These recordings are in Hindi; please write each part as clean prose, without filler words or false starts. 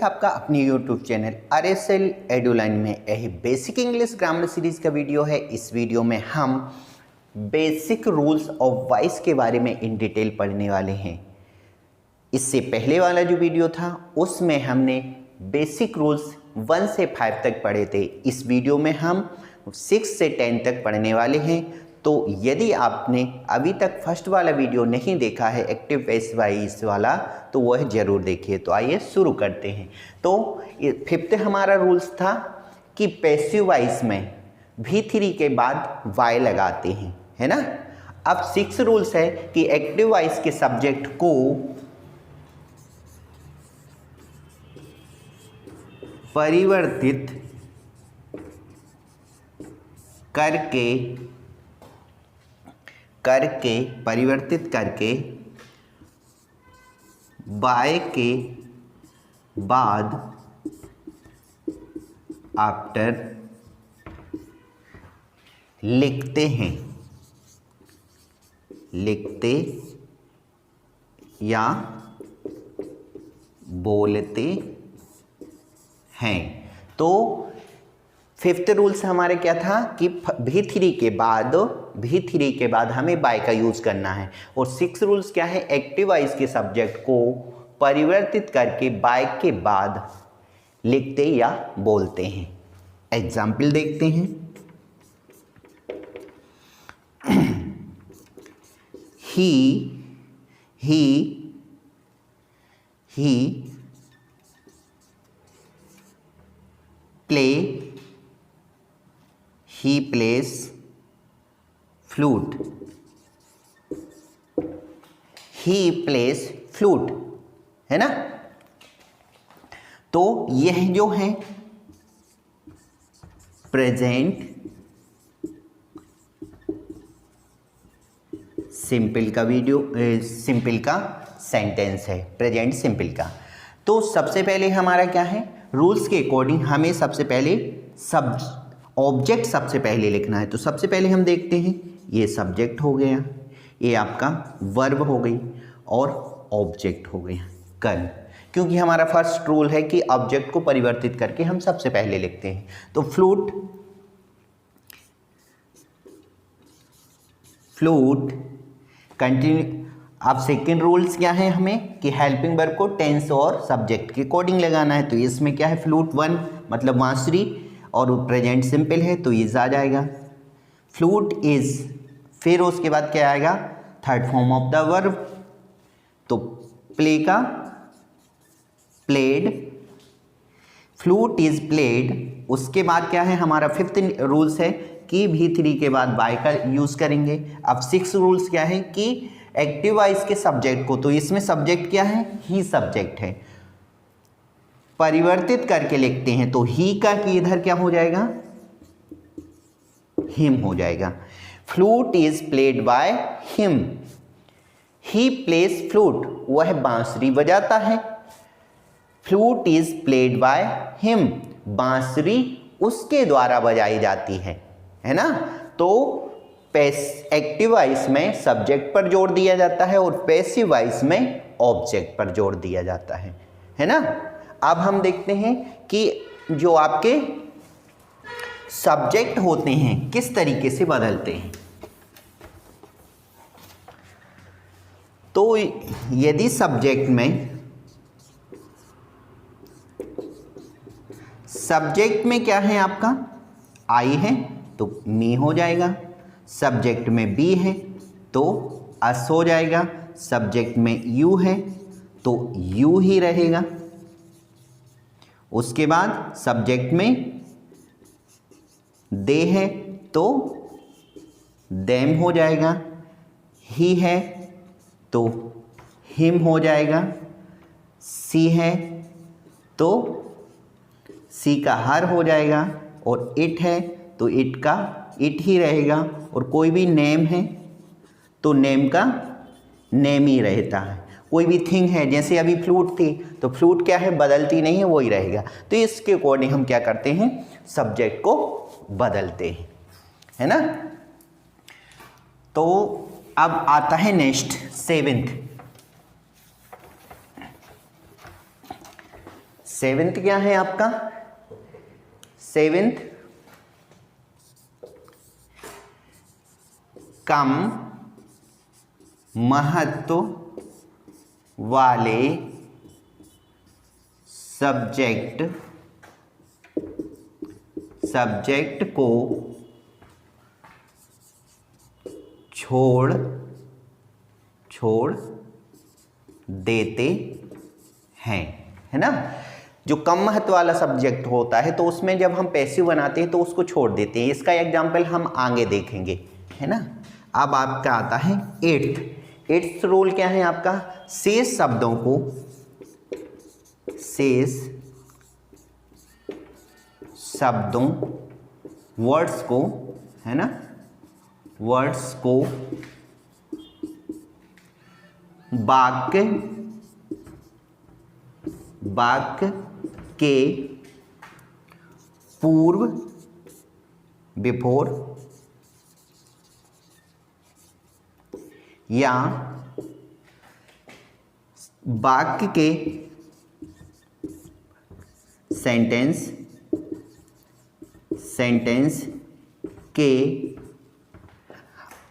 है आपका अपनी YouTube चैनल RSL एडुलाइन में। यही बेसिक इंग्लिश ग्रामर सीरीज का वीडियो है। इस वीडियो में हम बेसिक रूल्स ऑफ वॉइस के बारे में इन डिटेल पढ़ने वाले हैं। इससे पहले वाला जो वीडियो था उसमें हमने बेसिक रूल्स 1 से 5 तक पढ़े थे। इस वीडियो में हम 6 से 10 तक पढ़ने वाले हैं। तो यदि आपने अभी तक फर्स्ट वाला वीडियो नहीं देखा है एक्टिव पैसिव वॉइस वाला, तो वह ज़रूर देखिए। तो आइए शुरू करते हैं। तो 5th हमारा रूल्स था कि पैसिव वॉइस में V3 के बाद Y लगाते हैं, है ना। अब 6 रूल्स है कि एक्टिव वॉइस के सब्जेक्ट को परिवर्तित करके बाय के बाद आफ्टर लिखते या बोलते हैं। तो 5th रूल्स हमारे क्या था कि V3 के बाद हमें बाय का यूज करना है। और 6 रूल्स क्या है, एक्टिव वॉइस के सब्जेक्ट को परिवर्तित करके बाय के बाद लिखते या बोलते हैं। एग्जाम्पल देखते हैं। he plays flute। है ना। तो यह जो है प्रेजेंट सिंपल का सेंटेंस है, प्रेजेंट सिंपल का। तो सबसे पहले हमारा क्या है, रूल्स के अकॉर्डिंग हमें सबसे पहले ऑब्जेक्ट सबसे पहले लिखना है। तो सबसे पहले हम देखते हैं, ये सब्जेक्ट हो गया, ये आपका वर्ब हो गई और ऑब्जेक्ट हो गया कल। क्योंकि हमारा फर्स्ट रूल है कि ऑब्जेक्ट को परिवर्तित करके हम सबसे पहले लिखते हैं। तो फ्लूट कंटिन्यू। अब सेकेंड रूल्स क्या है हमें कि हेल्पिंग वर्ब को टेंस और सब्जेक्ट के अकॉर्डिंग लगाना है। तो इसमें क्या है, फ्लूट 1 मतलब बांसुरी और प्रेजेंट सिंपल है तो इज आ जाएगा। फ्लूट इज, फिर उसके बाद क्या आएगा, third form of the verb. तो प्ले का प्लेड, फ्लूट इज प्लेड। उसके बाद क्या है हमारा 5th रूल्स है कि V3 के बाद बाय का यूज करेंगे। अब 6 रूल्स क्या है कि एक्टिव वॉइस के सब्जेक्ट को, तो इसमें सब्जेक्ट क्या है, ही सब्जेक्ट है, परिवर्तित करके लिखते हैं। तो ही का कि इधर क्या हो जाएगा, हिम हो जाएगा। Flute is played by him. He place flute, वह बांसुरी बजाता है। Flute is played by him, बांसुरी उसके द्वारा बजाई जाती है ना। तो एक्टिव वॉइस में सब्जेक्ट पर जोर दिया जाता है और पैसिव वॉइस में ऑब्जेक्ट पर जोर दिया जाता है ना। अब हम देखते हैं कि जो आपके सब्जेक्ट होते हैं किस तरीके से बदलते हैं। तो यदि सब्जेक्ट में क्या है आपका, आई है तो मी हो जाएगा। सब्जेक्ट में बी है तो अस हो जाएगा। सब्जेक्ट में यू है तो यू ही रहेगा। उसके बाद सब्जेक्ट में दे है तो देम हो जाएगा। ही है तो हिम हो जाएगा। सी है तो सी का हर हो जाएगा। और इट है तो इट का इट ही रहेगा। और कोई भी नेम है तो नेम का नेम ही रहता है। कोई भी थिंग है, जैसे अभी फ्लूट थी तो फ्लूट क्या है, बदलती नहीं है, वही रहेगा। तो इसके अकॉर्डिंग हम क्या करते हैं, सब्जेक्ट को बदलते हैं, है ना। तो अब आता है नेक्स्ट 7th। सेवेंथ क्या है आपका? सेवेंथ कम महत्व वाले सब्जेक्ट को छोड़ देते हैं, है ना। जो कम महत्व वाला सब्जेक्ट होता है तो उसमें जब हम पैसिव बनाते हैं तो उसको छोड़ देते हैं। इसका एग्जाम्पल हम आगे देखेंगे, है ना। अब आपका आता है एट्थ रूल क्या है आपका? शेष शब्दों वर्ड्स को, है ना, वर्ड्स को वाक्य के पूर्व बिफोर या वाक्य के सेंटेंस के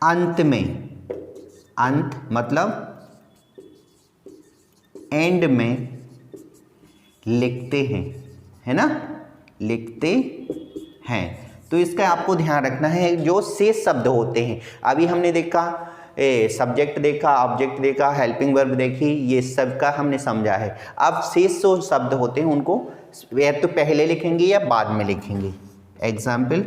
अंत में, अंत मतलब एंड में लिखते हैं, है ना, लिखते हैं। तो इसका आपको ध्यान रखना है। जो शेष शब्द होते हैं, अभी हमने देखा सब्जेक्ट देखा, ऑब्जेक्ट देखा, हेल्पिंग वर्ब देखी, ये सब का हमने समझा है। अब शेष जो शब्द होते हैं उनको या तो पहले लिखेंगे या बाद में लिखेंगे। एग्जाम्पल,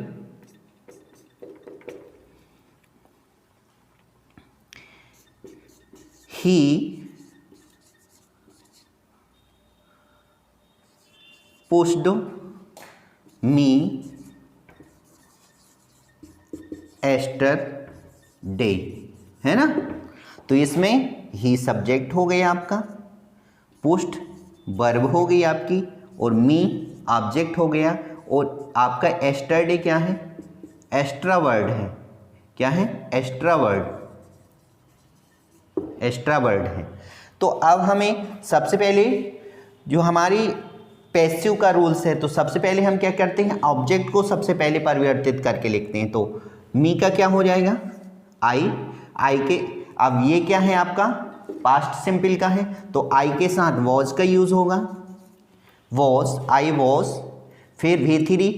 ही pushed me yesterday, है ना। तो इसमें ही सब्जेक्ट हो गया आपका, पुश्ड वर्ब हो गई आपकी, और मी ऑब्जेक्ट हो गया, और आपका एस्टरडे क्या है? एक्स्ट्रा वर्ड है। क्या है? एक्स्ट्रा वर्ड है। तो अब हमें सबसे पहले जो हमारी पैसिव का रूल्स है, तो सबसे पहले हम क्या करते हैं? ऑब्जेक्ट को सबसे पहले परिवर्तित करके लिखते हैं। तो मी का क्या हो जाएगा? आई के, अब ये क्या है आपका? पास्ट सिंपल का है, तो आई के साथ वॉज का यूज होगा। वॉज, आई वॉज, फिर V3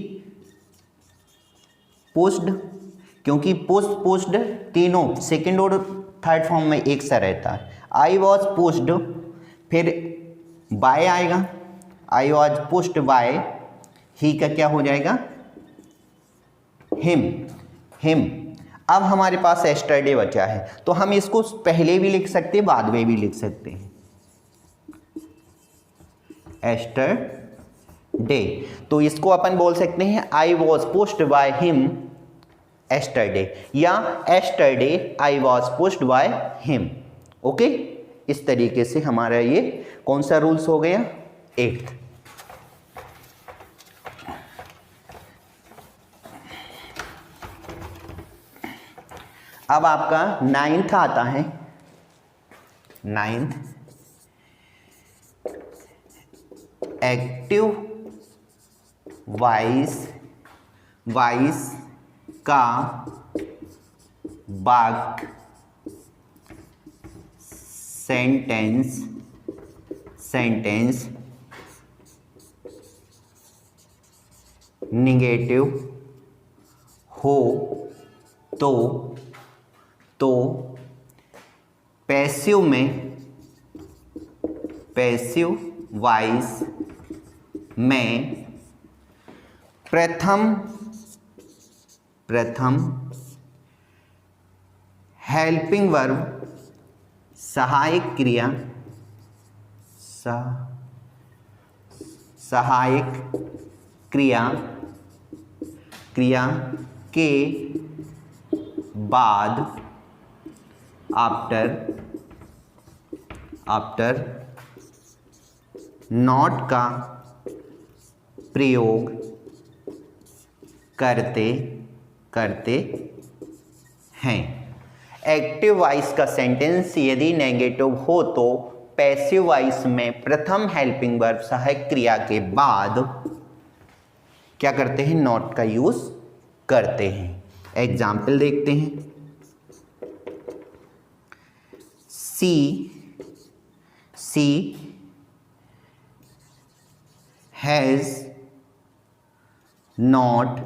पुश्ड, क्योंकि पुश्ड तीनों सेकंड और थर्ड फॉर्म में एक सा रहता है। आई वॉज पुश्ड, फिर बाय आएगा, आई वॉज पुश्ड बाय, ही का क्या हो जाएगा? हिम। अब हमारे पास एस्टरडे बचा है, तो हम इसको पहले भी लिख सकते हैं, बाद में भी लिख सकते हैं। एस्टरडे, तो इसको अपन बोल सकते हैं I was pushed by him yesterday, या yesterday I was pushed by him. Okay, इस तरीके से हमारा ये कौन सा रूल्स हो गया? 8th। अब आपका 9th आता है। 9th एक्टिव वॉइस का वाक्य सेंटेंस निगेटिव हो तो पैसिव वॉइस में प्रथम हेल्पिंग वर्ब सहायक क्रिया के बाद आफ्टर नॉट का प्रयोग करते हैं। एक्टिव वॉइस का सेंटेंस यदि नेगेटिव हो तो पैसिव वॉइस में प्रथम हेल्पिंग वर्ब सहायक क्रिया के बाद क्या करते हैं, नॉट का यूज करते हैं। एग्जाम्पल देखते हैं। सी हैज नॉट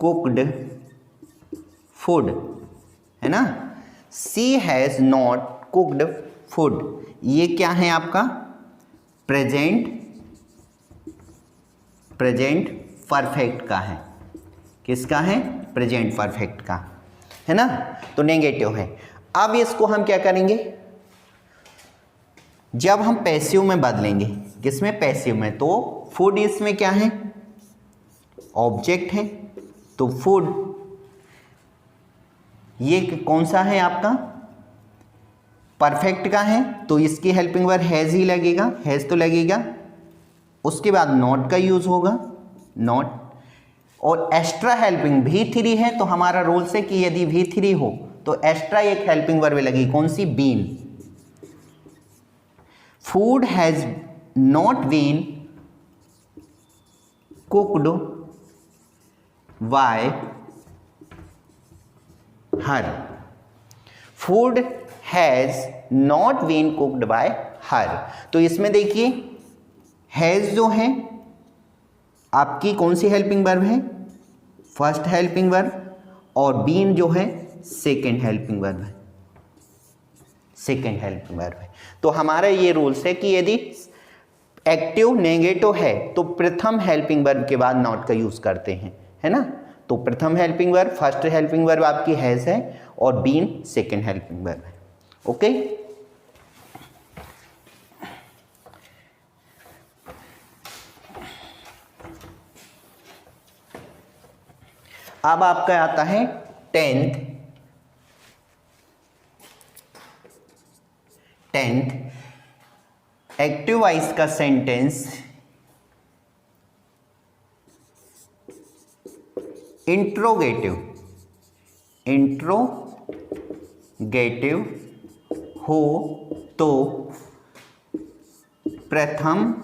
कुक्ड फूड, है ना। सी हैज नॉट कुक्ड फूड, ये क्या है आपका प्रेजेंट परफेक्ट का है। किसका है, प्रेजेंट परफेक्ट का, है ना। तो नेगेटिव है। अब इसको हम क्या करेंगे, जब हम पैसिव में बदलेंगे, किसमें, पैसिव में, तो फूड इसमें क्या है, ऑब्जेक्ट है। तो फूड ये कौन सा है आपका, परफेक्ट का है, तो इसकी हेल्पिंग वर्ब हैज ही लगेगा, हैज तो लगेगा। उसके बाद नॉट का यूज होगा, नॉट। और एक्स्ट्रा हेल्पिंग V3 है, तो हमारा रूल से कि यदि V3 हो तो एक्स्ट्रा एक हेल्पिंग वर्ब लगी, कौन सी, been. Food has not been cooked by her, food has not been cooked by her. तो इसमें देखिए हैज जो है आपकी कौन सी हेल्पिंग वर्ब है, फर्स्ट हेल्पिंग वर्ब, और बीन जो है सेकेंड हेल्पिंग वर्ब है, सेकेंड हेल्पिंग वर्ब है। तो हमारा ये रूल्स है कि यदि एक्टिव नेगेटिव है तो प्रथम हेल्पिंग वर्ब के बाद नॉट का यूज करते हैं, है ना। तो प्रथम helping verb, first helping verb आपकी हैज है और बीन सेकेंड हेल्पिंग वर्ब है। ओके, अब आपका आता है 10th एक्टिव वॉइस का सेंटेंस इंट्रोगेटिव हो तो प्रथम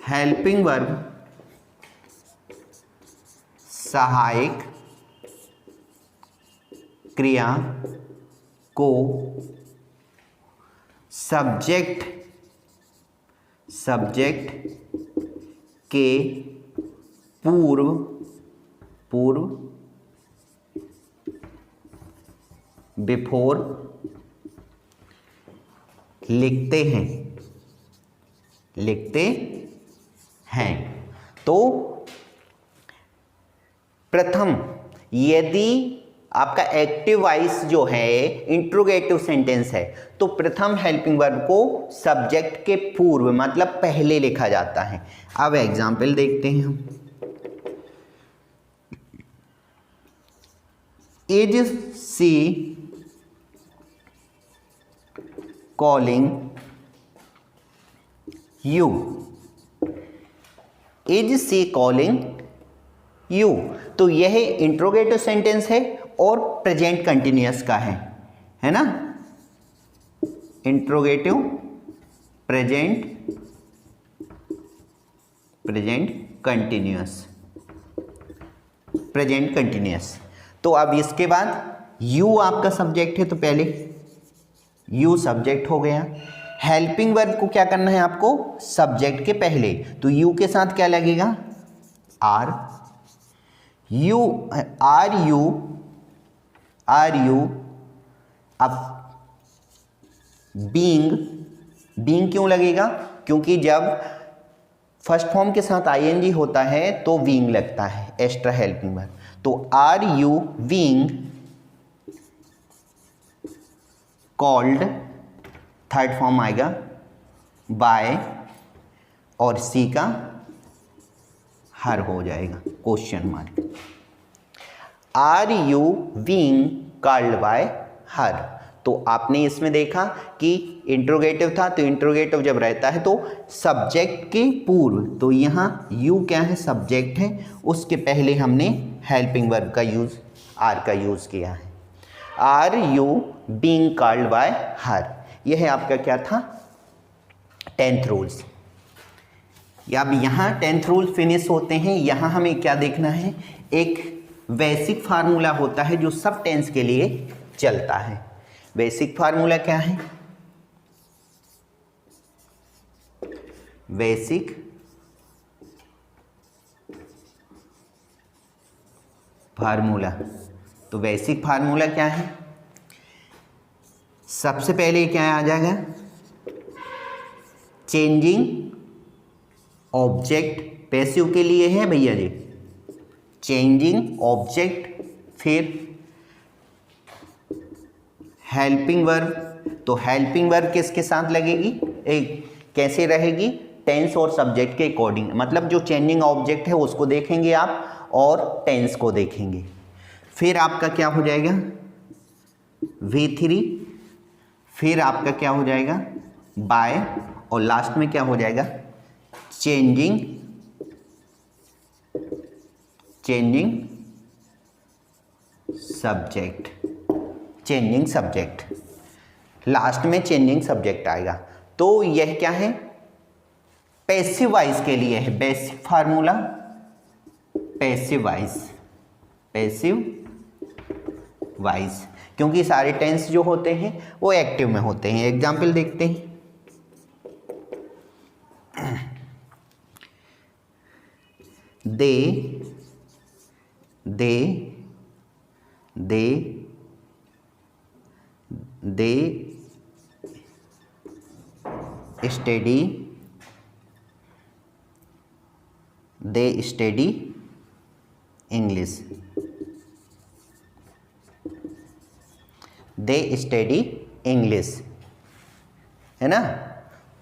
हेल्पिंग वर्ब सहायक क्रिया को सब्जेक्ट के पूर्व बिफोर लिखते हैं। तो प्रथम, यदि आपका एक्टिव वॉइस जो है इंट्रोगेटिव सेंटेंस है तो प्रथम हेल्पिंग वर्ब को सब्जेक्ट के पूर्व मतलब पहले लिखा जाता है। अब एग्जाम्पल देखते हैं हम। Is she calling you, is she calling you, तो यह इंट्रोगेटिव सेंटेंस है और प्रेजेंट कंटिन्यूअस का है ना। Interrogative present continuous. तो अब इसके बाद यू आपका सब्जेक्ट है, तो पहले यू सब्जेक्ट हो गया। हेल्पिंग वर्ब को क्या करना है आपको, सब्जेक्ट के पहले, तो यू के साथ क्या लगेगा, आर। आर यू अब बीइंग क्यों लगेगा, क्योंकि जब फर्स्ट फॉर्म के साथ आईएनजी होता है तो बीइंग लगता है, एक्स्ट्रा हेल्पिंग वर्ब। तो are you being called, third form आएगा बाय, और सी का हर हो जाएगा, question mark. Are you being called by her, तो आपने इसमें देखा कि इंट्रोगेटिव था, तो इंट्रोगेटिव जब रहता है तो सब्जेक्ट के पूर्व, तो यहाँ यू क्या है, सब्जेक्ट है, उसके पहले हमने हेल्पिंग वर्ब का यूज, आर का यूज किया है। Are you being called by her. यह है आपका क्या था 10th रूल्स। अब यहाँ 10th रूल फिनिश होते हैं। यहाँ हमें क्या देखना है, एक बेसिक फार्मूला होता है जो सब टेंस के लिए चलता है। बेसिक फार्मूला क्या है, बेसिक फार्मूला। तो बेसिक फार्मूला क्या है, सबसे पहले क्या आ जाएगा, चेंजिंग ऑब्जेक्ट पैसिव के लिए है भैया जी, चेंजिंग ऑब्जेक्ट, फिर हेल्पिंग वर्ब। तो हेल्पिंग वर्ब किसके साथ लगेगी, एक कैसे रहेगी, टेंस और सब्जेक्ट के अकॉर्डिंग। मतलब जो चेंजिंग ऑब्जेक्ट है उसको देखेंगे आप और टेंस को देखेंगे। फिर आपका क्या हो जाएगा V3, फिर आपका क्या हो जाएगा बाय, और लास्ट में क्या हो जाएगा changing subject, changing subject, last में चेंजिंग सब्जेक्ट आएगा। तो यह क्या है पैसिव वॉइस के लिए है, बेसिक फार्मूला पैसिव वॉइस, क्योंकि सारे टेंस जो होते हैं वो एक्टिव में होते हैं। एग्जाम्पल देखते हैं, they study English, they study English, है ना।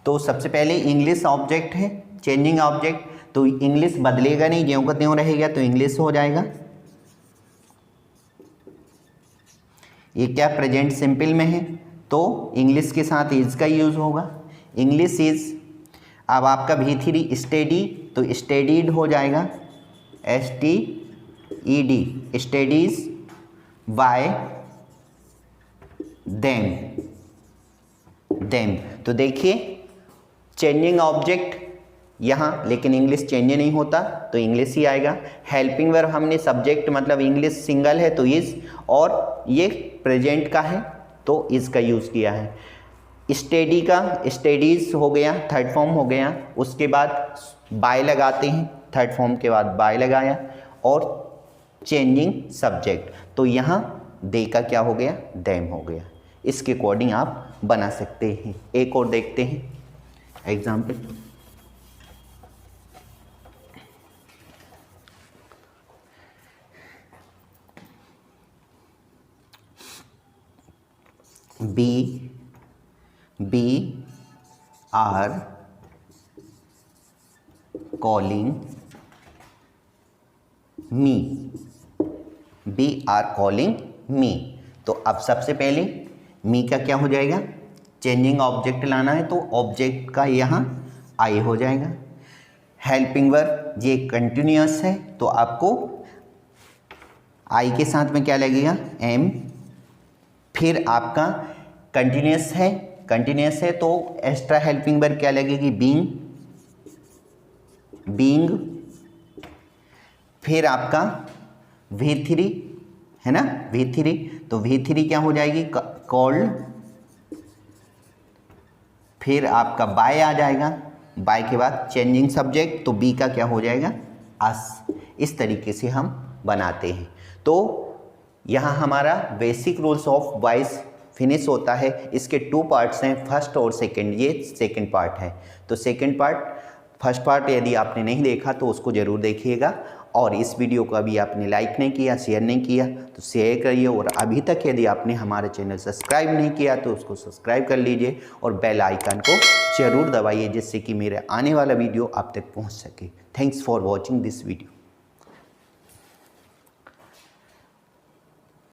तो सबसे पहले इंग्लिश ऑब्जेक्ट है, चेंजिंग ऑब्जेक्ट, तो इंग्लिश बदलेगा नहीं, ज्यों का त्यों रहेगा, तो इंग्लिश हो जाएगा। ये क्या प्रेजेंट सिंपल में है, तो इंग्लिश के साथ इज का यूज होगा, इंग्लिश इज। अब आपका V3 स्टडी, तो स्टडीड हो जाएगा STED, स्टडीज बाय देम। तो देखिए चेंजिंग ऑब्जेक्ट यहाँ, लेकिन इंग्लिश चेंज नहीं होता तो इंग्लिश ही आएगा। हेल्पिंग वर्ब हमने सब्जेक्ट मतलब इंग्लिश सिंगल है तो इज, और ये प्रेजेंट का है तो इज का यूज़ किया है। स्टडी का स्टडीज हो गया, थर्ड फॉर्म हो गया, उसके बाद बाय लगाते हैं, थर्ड फॉर्म के बाद बाय लगाया, और चेंजिंग सब्जेक्ट, तो यहाँ दे का क्या हो गया देम हो गया। इसके अकॉर्डिंग आप बना सकते हैं। एक और देखते हैं example, be are calling me, तो अब सबसे पहले मी का क्या हो जाएगा, चेंजिंग ऑब्जेक्ट लाना है तो ऑब्जेक्ट का यहाँ आई हो जाएगा। हेल्पिंग वर्ब ये कंटिन्यूअस है तो आपको आई के साथ में क्या लगेगा एम, फिर आपका कंटिन्यूअस है तो एक्स्ट्रा हेल्पिंग वर्ब क्या लगेगी बीइंग, फिर आपका V3 है ना, V3, तो V3 क्या हो जाएगी कॉल्ड, फिर आपका बाय आ जाएगा, बाय के बाद चेंजिंग सब्जेक्ट, तो बी का क्या हो जाएगा अस। इस तरीके से हम बनाते हैं। तो यहाँ हमारा basic rules of voice finish होता है। इसके 2 पार्ट्स हैं, फर्स्ट और सेकंड, ये सेकंड पार्ट है। तो सेकंड पार्ट, फर्स्ट पार्ट यदि आपने नहीं देखा तो उसको ज़रूर देखिएगा, और इस वीडियो को अभी आपने लाइक नहीं किया, शेयर नहीं किया तो शेयर करिए, और अभी तक यदि आपने हमारा चैनल सब्सक्राइब नहीं किया तो उसको सब्सक्राइब कर लीजिए, और बेल आइकन को ज़रूर दबाइए जिससे कि मेरे आने वाला वीडियो आप तक पहुंच सके। Thanks for watching this video.